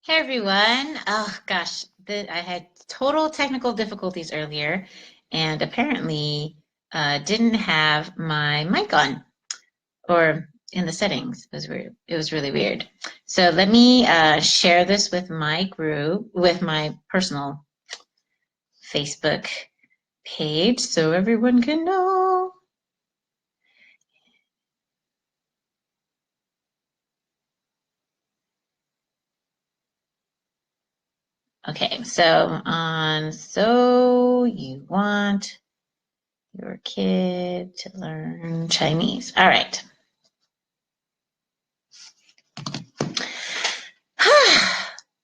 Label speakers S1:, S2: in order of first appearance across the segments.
S1: Hey everyone. Oh gosh, I had total technical difficulties earlier and apparently didn't have my mic on or in the settings. It was weird. It was really weird. So let me share this with my group, with my personal Facebook page so everyone can know. Okay, so you want your kid to learn Chinese. All right.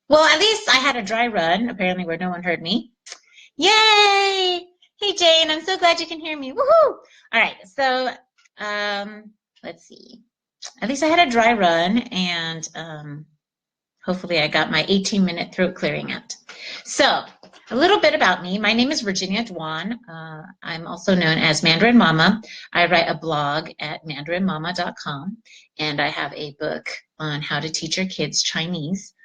S1: Well, at least I had a dry run, apparently, where no one heard me. Yay! Hey, Jane, I'm so glad you can hear me. Woohoo! All right, so let's see. At least I had a dry run, and hopefully I got my 18-minute throat clearing out. So, a little bit about me. My name is Virginia Dwan. I'm also known as Mandarin Mama. I write a blog at mandarinmama.com, and I have a book on how to teach your kids Chinese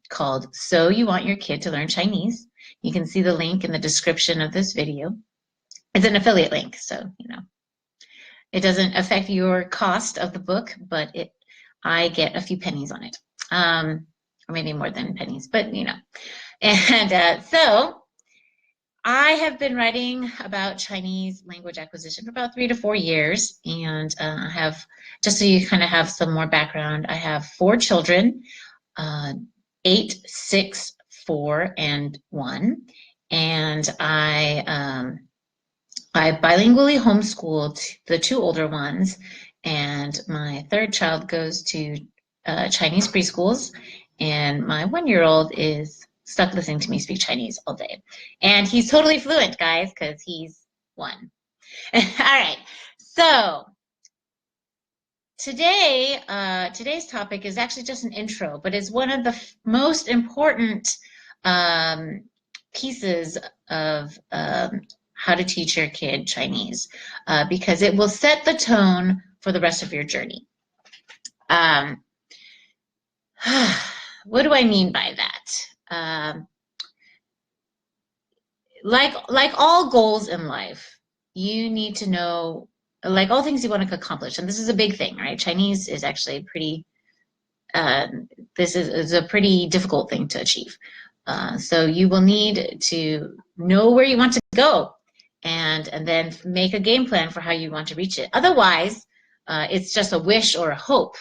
S1: called So You Want Your Kid to Learn Chinese. You can see the link in the description of this video. It's an affiliate link, so it doesn't affect your cost of the book, but I get a few pennies on it, or maybe more than pennies, but And so I have been writing about Chinese language acquisition for about 3 to 4 years, and have, just so you kind of have some more background, I have 4 children, 8, 6, 4, and 1, and I bilingually homeschooled the 2 older ones, and my 3rd child goes to Chinese preschools, and my 1-year-old is stuck listening to me speak Chinese all day. And he's totally fluent, guys, because he's 1. All right, so today's topic is actually just an intro, but it's one of the most important pieces of how to teach your kid Chinese, because it will set the tone for the rest of your journey. What do I mean by that? Like all goals in life, you need to know, like all things you want to accomplish, and this is a big thing, right? Chinese is actually pretty, this is a pretty difficult thing to achieve. So you will need to know where you want to go, and then make a game plan for how you want to reach it. Otherwise, it's just a wish or a hope.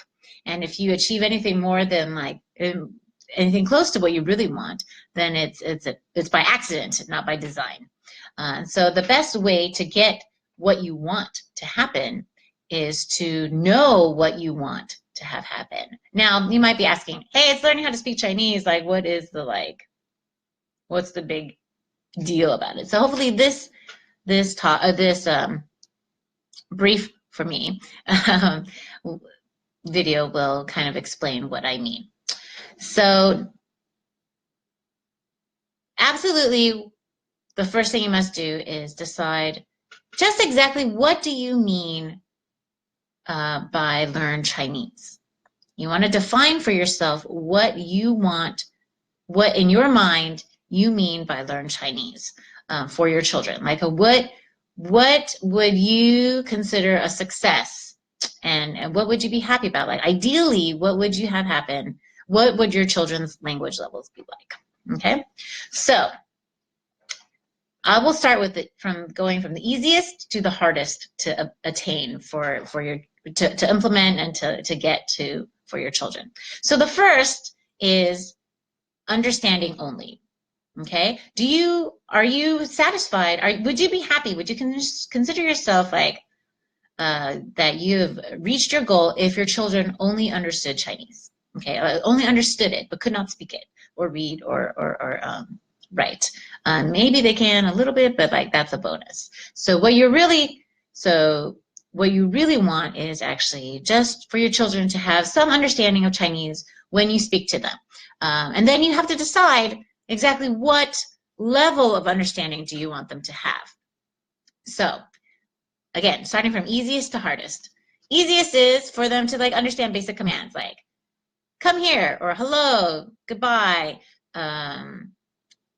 S1: And if you achieve anything more than like anything close to what you really want, then it's by accident, not by design. So the best way to get what you want to happen is to know what you want to have happen. Now, you might be asking, hey, it's learning how to speak Chinese. Like, what's the big deal about it? So hopefully this brief for me video will kind of explain what I mean. So absolutely, the first thing you must do is decide just exactly what do you mean by learn Chinese. You want to define for yourself what you want, what in your mind you mean by learn Chinese for your children. Like what would you consider a success, and what would you be happy about? Like ideally, what would you have happen? What would your children's language levels be like? Okay, so I will start with it from going from the easiest to the hardest to attain for your to implement and to get to for your children. So the first is understanding only. Okay, are you satisfied? Would you be happy? Would you consider yourself like that you've reached your goal if your children only understood Chinese? Okay, only understood it but could not speak it or read or write. Maybe they can a little bit, but like that's a bonus. So what you really want is actually just for your children to have some understanding of Chinese when you speak to them. And then you have to decide exactly what level of understanding do you want them to have. So again, starting from easiest to hardest. Easiest is for them to like understand basic commands like come here, or hello, goodbye.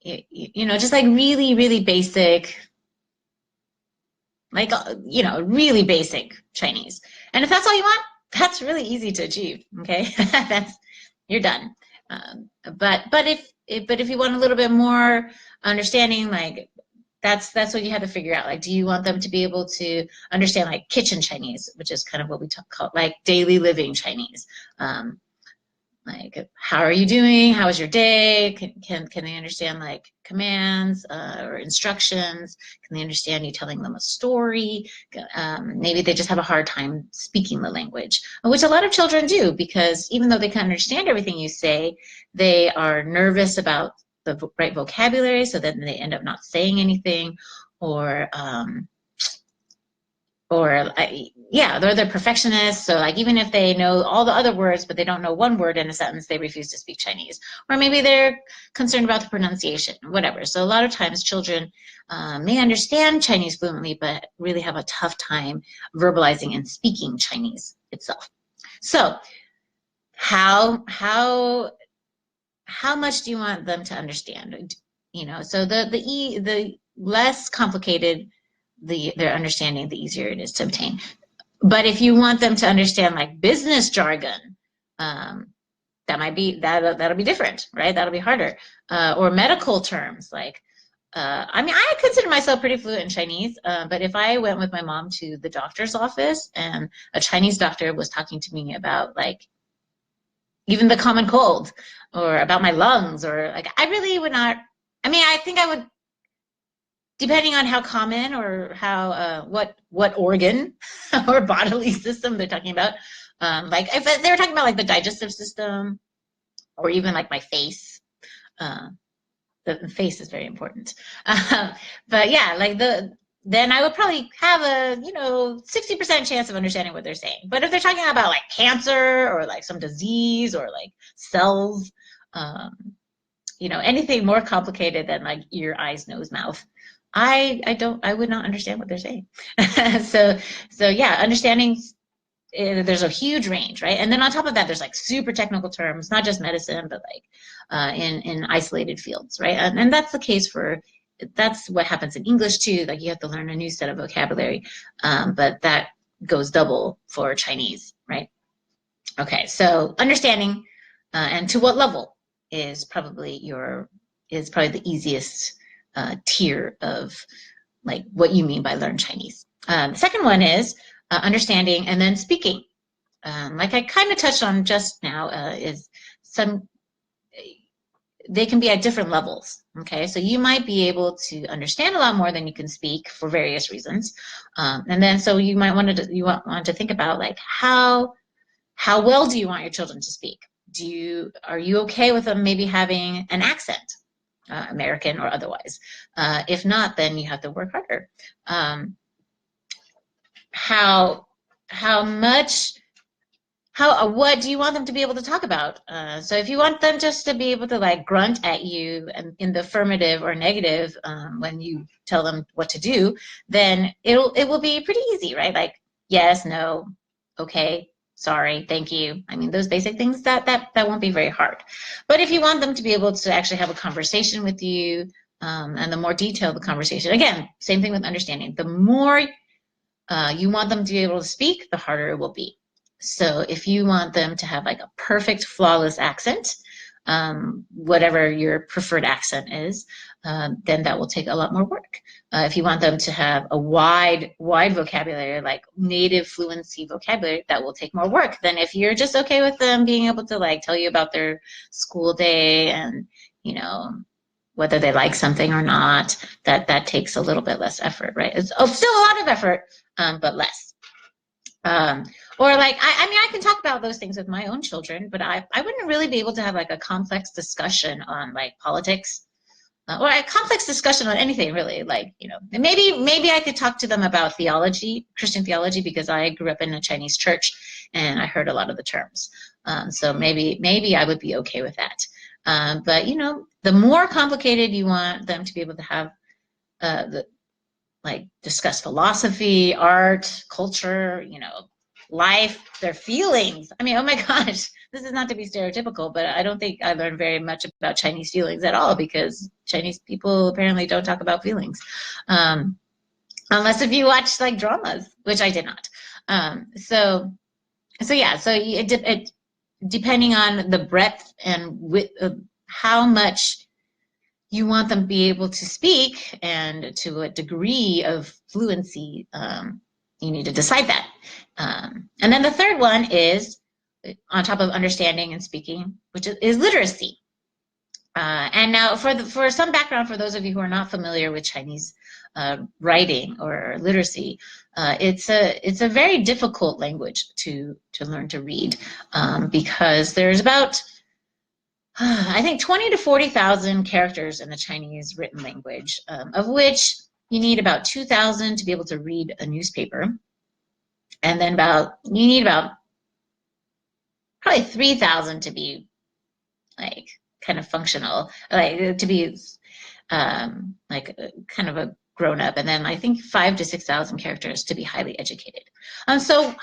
S1: You know, just like really, really basic, like, you know, really basic Chinese. And if that's all you want, that's really easy to achieve. Okay, that's you're done. But if you want a little bit more understanding, like that's what you have to figure out. Like, do you want them to be able to understand like kitchen Chinese, which is kind of what we call like daily living Chinese. Um, like, how are you doing? How was your day? Can they understand like commands or instructions? Can they understand you telling them a story? Maybe they just have a hard time speaking the language, which a lot of children do, because even though they can understand everything you say, they are nervous about the right vocabulary, so then they end up not saying anything, or yeah, they're perfectionists. So like even if they know all the other words, but they don't know one word in a sentence, they refuse to speak Chinese. Or maybe they're concerned about the pronunciation, whatever. So a lot of times children may understand Chinese fluently, but really have a tough time verbalizing and speaking Chinese itself. So how much do you want them to understand? You know, so the less complicated their understanding, the easier it is to obtain. But if you want them to understand like business jargon, that'll be different, right? That'll be harder. Or medical terms, like I mean, I consider myself pretty fluent in Chinese, but if I went with my mom to the doctor's office and a Chinese doctor was talking to me about like even the common cold or about my lungs, or like, I really would not. I mean, I think I would, depending on how common or how what organ or bodily system they're talking about. Like if they were talking about like the digestive system, or even like my face, uh, the face is very important. But yeah, like then I would probably have a 60% chance of understanding what they're saying. But if they're talking about like cancer or like some disease or like cells, um, anything more complicated than like ear, eyes, nose, mouth, I would not understand what they're saying. So yeah, understanding, there's a huge range, right? And then on top of that, there's like super technical terms, not just medicine, but like in isolated fields, right? And that's the case that's what happens in English too. Like you have to learn a new set of vocabulary, but that goes double for Chinese, right? Okay, so understanding and to what level is probably the easiest tier of like what you mean by learn Chinese. The second one is understanding and then speaking. Like I kind of touched on just now, is they can be at different levels. Okay, so you might be able to understand a lot more than you can speak for various reasons, and then so you might want to think about like how well do you want your children to speak? Are you okay with them maybe having an accent, American or otherwise? If not, then you have to work harder. How much? What do you want them to be able to talk about? So if you want them just to be able to like grunt at you and in the affirmative or negative when you tell them what to do, then it will be pretty easy, right? Like yes, no, okay, sorry, thank you. I mean, those basic things that won't be very hard. But if you want them to be able to actually have a conversation with you, and the more detailed the conversation, again, same thing with understanding. The more you want them to be able to speak, the harder it will be. So if you want them to have like a perfect, flawless accent, whatever your preferred accent is, then that will take a lot more work. If you want them to have a wide vocabulary, like native fluency vocabulary, that will take more work than if you're just okay with them being able to like tell you about their school day and, whether they like something or not. That takes a little bit less effort, right? It's still a lot of effort, but less. Or like, I mean, I can talk about those things with my own children, but I wouldn't really be able to have like a complex discussion on like politics, or a complex discussion on anything really. Like, maybe I could talk to them about theology, Christian theology, because I grew up in a Chinese church and I heard a lot of the terms. So maybe I would be okay with that. But the more complicated you want them to be able to have, like discuss philosophy, art, culture, life, their feelings. I mean, oh my gosh, this is not to be stereotypical, but I don't think I learned very much about Chinese feelings at all because Chinese people apparently don't talk about feelings. Unless if you watch like dramas, which I did not. So yeah, so it depending on the breadth and width of how much you want them to be able to speak and to a degree of fluency, you need to decide that. And then the third one is on top of understanding and speaking, which is literacy. And now for some background, for those of you who are not familiar with Chinese writing or literacy, it's a very difficult language to learn to read because there's about I think 20 to 40,000 characters in the Chinese written language, of which you need about 2,000 to be able to read a newspaper, and then you need about probably 3,000 to be like kind of functional, like to be like kind of a grown up, and then I think 5,000 to 6,000 characters to be highly educated. So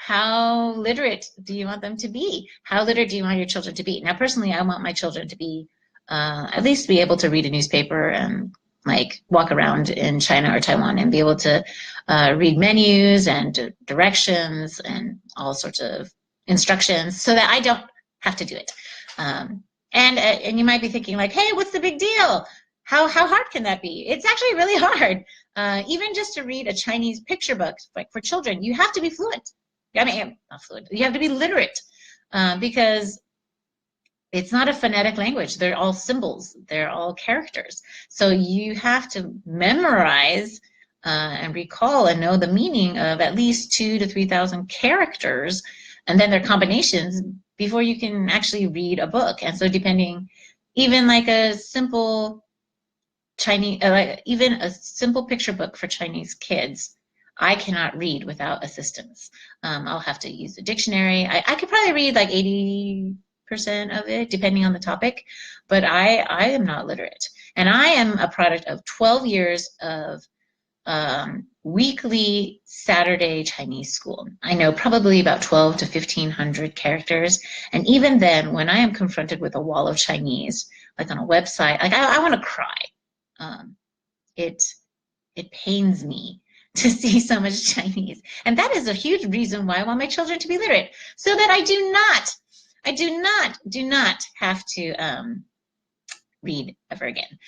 S1: how literate do you want them to be? How literate do you want your children to be? Now, personally, I want my children to be at least be able to read a newspaper and like walk around in China or Taiwan and be able to read menus and directions and all sorts of instructions so that I don't have to do it. And you might be thinking like, hey, what's the big deal? How hard can that be? It's actually really hard. Even just to read a Chinese picture book like for children, you have to be fluent. I mean, not fluent. You have to be literate because it's not a phonetic language. They're all symbols. They're all characters. So you have to memorize and recall and know the meaning of at least 2,000 to 3,000 characters and then their combinations before you can actually read a book. And so depending, even like a simple Chinese, like even a simple picture book for Chinese kids, I cannot read without assistance. I'll have to use a dictionary. I could probably read like 80% of it, depending on the topic, but I am not literate. And I am a product of 12 years of weekly Saturday Chinese school. I know probably about 12 to 1,500 characters. And even then, when I am confronted with a wall of Chinese, like on a website, like I want to cry. It pains me to see so much Chinese. And that is a huge reason why I want my children to be literate, so that I do not have to read ever again.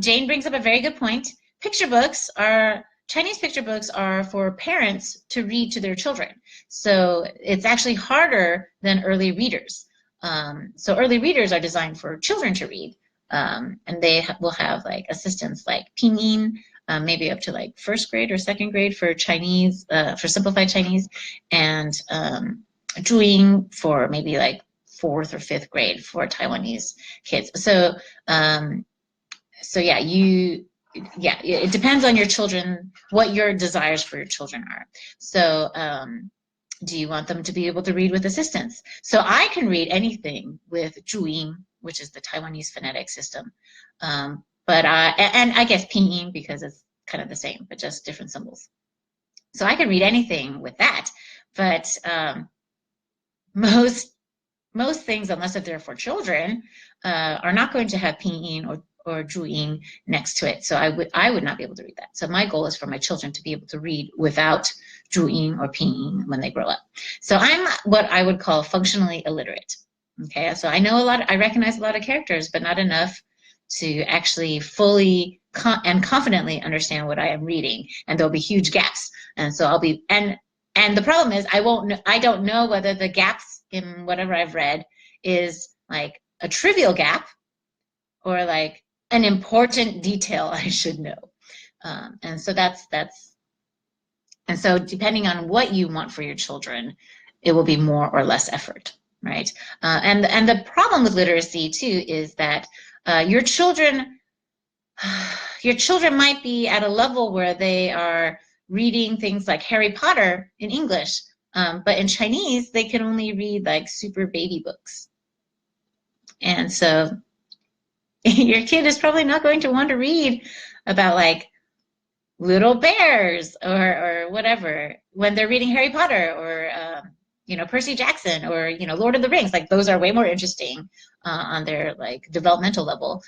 S1: Jane brings up a very good point. Chinese picture books are for parents to read to their children. So it's actually harder than early readers. So early readers are designed for children to read. And they will have like assistants like pinyin, maybe up to like first grade or second grade for Chinese, for simplified Chinese, and zhuyin for maybe like fourth or fifth grade for Taiwanese kids. So, yeah, it depends on your children, what your desires for your children are. So, do you want them to be able to read with assistance? So I can read anything with zhuyin, which is the Taiwanese phonetic system. But I guess pinyin because it's kind of the same, but just different symbols. So I can read anything with that, but most things, unless if they're for children, are not going to have pinyin or zhuyin next to it. So I would not be able to read that. So my goal is for my children to be able to read without zhuyin or pinyin when they grow up. So I'm what I would call functionally illiterate. Okay, so I recognize a lot of characters, but not enough to actually fully and confidently understand what I am reading, and there'll be huge gaps. And so and the problem is I don't know whether the gaps in whatever I've read is like a trivial gap or like an important detail I should know. And so and so depending on what you want for your children, it will be more or less effort. Right, and the problem with literacy too is that your children might be at a level where they are reading things like Harry Potter in English, but in Chinese they can only read like super baby books, and so your kid is probably not going to want to read about like little bears or whatever when they're reading Harry Potter or Percy Jackson or, Lord of the Rings. Like those are way more interesting on their like developmental level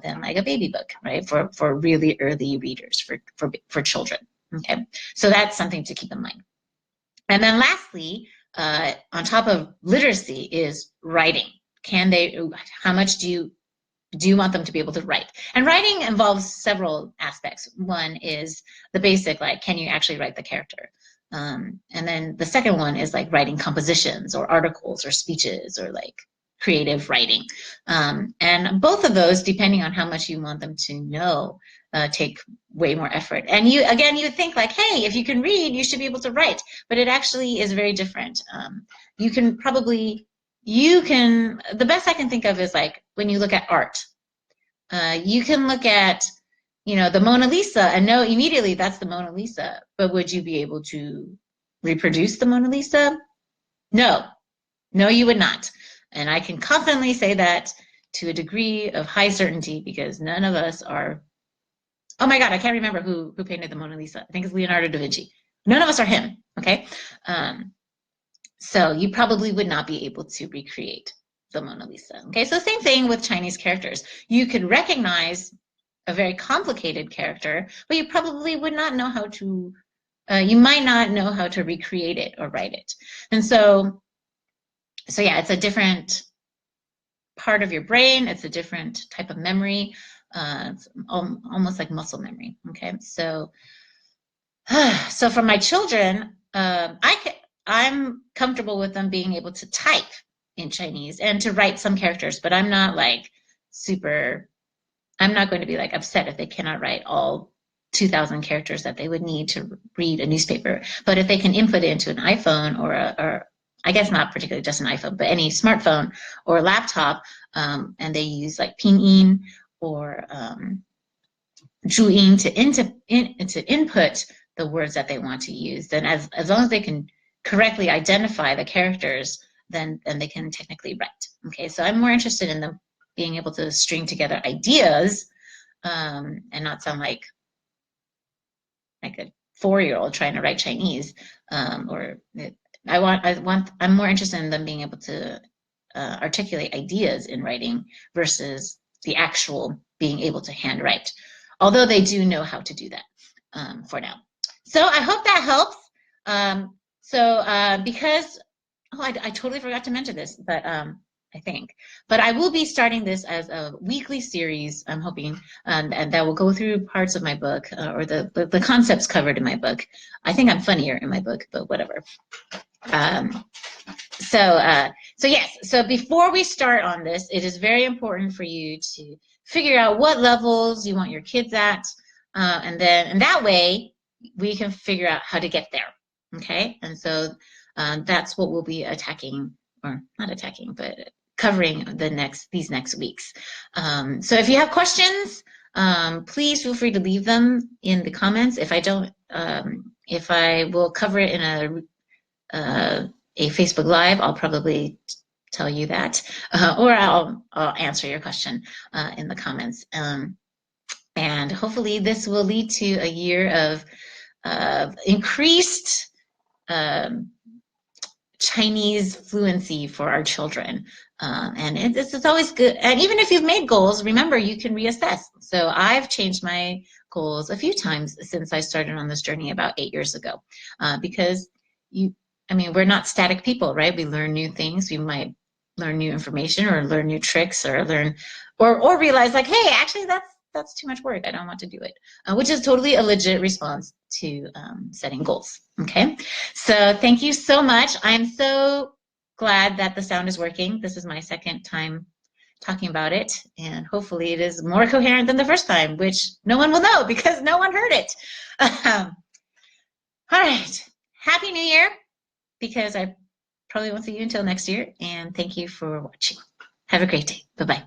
S1: than like a baby book, right? For really early readers, for children. Okay, so that's something to keep in mind. And then lastly, on top of literacy is writing. How much do you want them to be able to write? And writing involves several aspects. One is the basic, like, can you actually write the character? And then the second one is like writing compositions or articles or speeches or like creative writing. And both of those, depending on how much you want them to know, take way more effort. And you think like, hey, if you can read, you should be able to write. But it actually is very different. The best I can think of is like when you look at art, you can look at, the Mona Lisa and know immediately that's the Mona Lisa. But would you be able to reproduce the Mona Lisa? No, you would not. And I can confidently say that to a degree of high certainty because none of us are. Oh my God, I can't remember who painted the Mona Lisa. I think it's Leonardo da Vinci. None of us are him, okay? So you probably would not be able to recreate the Mona Lisa, okay? So same thing with Chinese characters. You could recognize a very complicated character, but you probably would not know how to, you might not know how to recreate it or write it. And so yeah, it's a different part of your brain. It's a different type of memory. It's almost like muscle memory. Okay, so for my children, I'm comfortable with them being able to type in Chinese and to write some characters, but I'm not like super. I'm not going to be like upset if they cannot write all 2,000 characters that they would need to read a newspaper. But if they can input it into an iPhone or I guess not particularly just an iPhone, but any smartphone or laptop, and they use like pinyin or zhuyin to input the words that they want to use, then as long as they can correctly identify the characters, then they can technically write. Okay, so I'm more interested in them being able to string together ideas and not sound like a 4-year-old trying to write Chinese. I'm more interested in them being able to articulate ideas in writing versus the actual being able to handwrite. Although they do know how to do that for now. So I hope that helps. Because I totally forgot to mention this, but I think. But I will be starting this as a weekly series, I'm hoping, and that will go through parts of my book or the concepts covered in my book. I think I'm funnier in my book, but whatever. So yes, so before we start on this, it is very important for you to figure out what levels you want your kids at, and that way we can figure out how to get there, okay? And so that's what we'll be attacking, or not attacking, but covering these next weeks. So if you have questions, please feel free to leave them in the comments. If I will cover it in a Facebook Live, I'll probably tell you that, or I'll answer your question in the comments. And hopefully this will lead to a year of increased Chinese fluency for our children. And it's always good. And even if you've made goals, remember, you can reassess. So I've changed my goals a few times since I started on this journey about 8 years ago, because we're not static people, right? We learn new things. We might learn new information or learn new tricks or realize like, hey, actually that's too much work. I don't want to do it, which is totally a legit response to setting goals. Okay, so thank you so much. I'm so glad that the sound is working. This is my second time talking about it, and hopefully it is more coherent than the first time, which no one will know because no one heard it. All right, Happy New Year, because I probably won't see you until next year, and thank you for watching. Have a great day. Bye-bye.